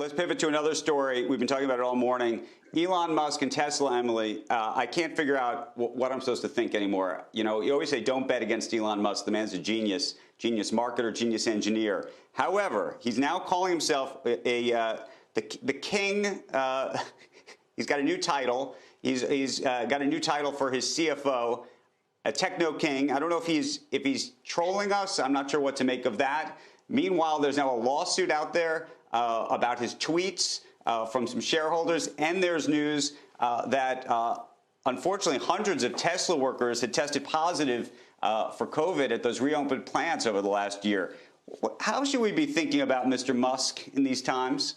let's pivot to another story. We've been talking about it all morning. Elon Musk and Tesla, Emily. I can't figure out what I'm supposed to think anymore. You know, you always say don't bet against Elon Musk. The man's a genius marketer, genius engineer. However, he's now calling himself the king. He's got a new title. He's got a new title for his CFO, a techno king. I don't know if he's trolling us. I'm not sure what to make of that. Meanwhile, there's now a lawsuit out there about his tweets from some shareholders, and there's news that unfortunately hundreds of Tesla workers had tested positive for COVID at those reopened plants over the last year. How should we be thinking about Mr. Musk in these times?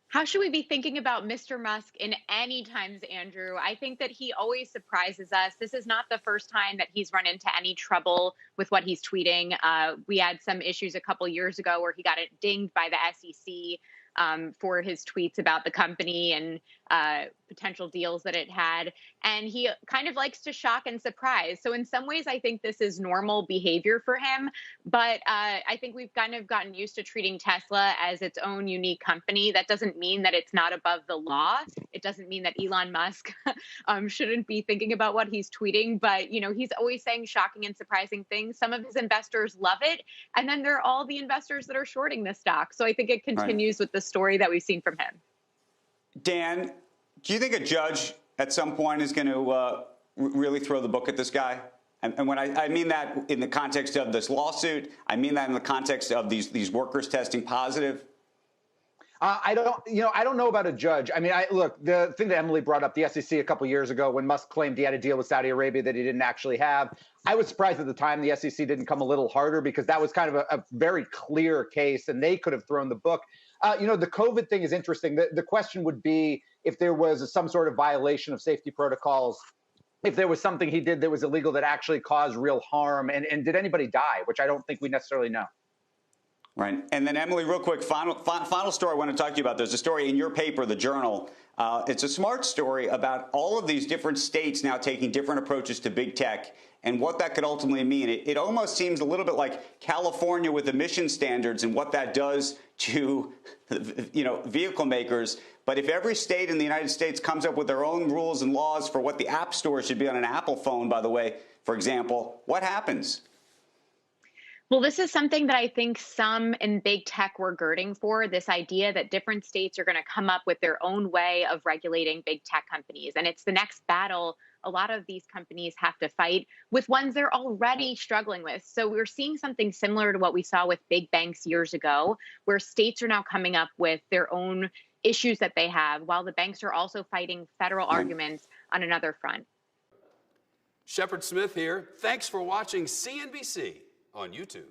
How should we be thinking about Mr. Musk in any times, Andrew? I think that he always surprises us. This is not the first time that he's run into any trouble with what he's tweeting. We had some issues a couple years ago where he got dinged by the SEC for his tweets about the company and potential deals that it had. And he kind of likes to shock and surprise. So in some ways, I think this is normal behavior for him. But I think we've kind of gotten used to treating Tesla as its own unique company. That doesn't mean that it's not above the law. It doesn't mean that Elon Musk shouldn't be thinking about what he's tweeting. But, you know, he's always saying shocking and surprising things. Some of his investors love it. And then there are all the investors that are shorting the stock. So I think it continues with the story that we've seen from him. Dan, do you think a judge at some point is going to really throw the book at this guy? And when I mean that in the context of this lawsuit, I mean that in the context of these workers testing positive. I don't know about a judge. I mean, look, the thing that Emily brought up, the SEC a couple years ago when Musk claimed he had a deal with Saudi Arabia that he didn't actually have. I was surprised at the time the SEC didn't come a little harder because that was kind of a very clear case and they could have thrown the book. The COVID thing is interesting. The question would be if there was some sort of violation of safety protocols, if there was something he did that was illegal that actually caused real harm, and did anybody die, which I don't think we necessarily know. Right. And then, Emily, real quick, final story I want to talk to you about. There's a story in your paper, The Journal. It's a smart story about all of these different states now taking different approaches to big tech and what that could ultimately mean. It almost seems a little bit like California with emission standards and what that does to, vehicle makers. But if every state in the United States comes up with their own rules and laws for what the App Store should be on an Apple phone, by the way, for example, what happens? Well, this is something that I think some in big tech were girding for, this idea that different states are going to come up with their own way of regulating big tech companies. And it's the next battle a lot of these companies have to fight with ones they're already struggling with. So we're seeing something similar to what we saw with big banks years ago, where states are now coming up with their own issues that they have, while the banks are also fighting federal arguments on another front. Shepard Smith here. Thanks for watching CNBC on YouTube.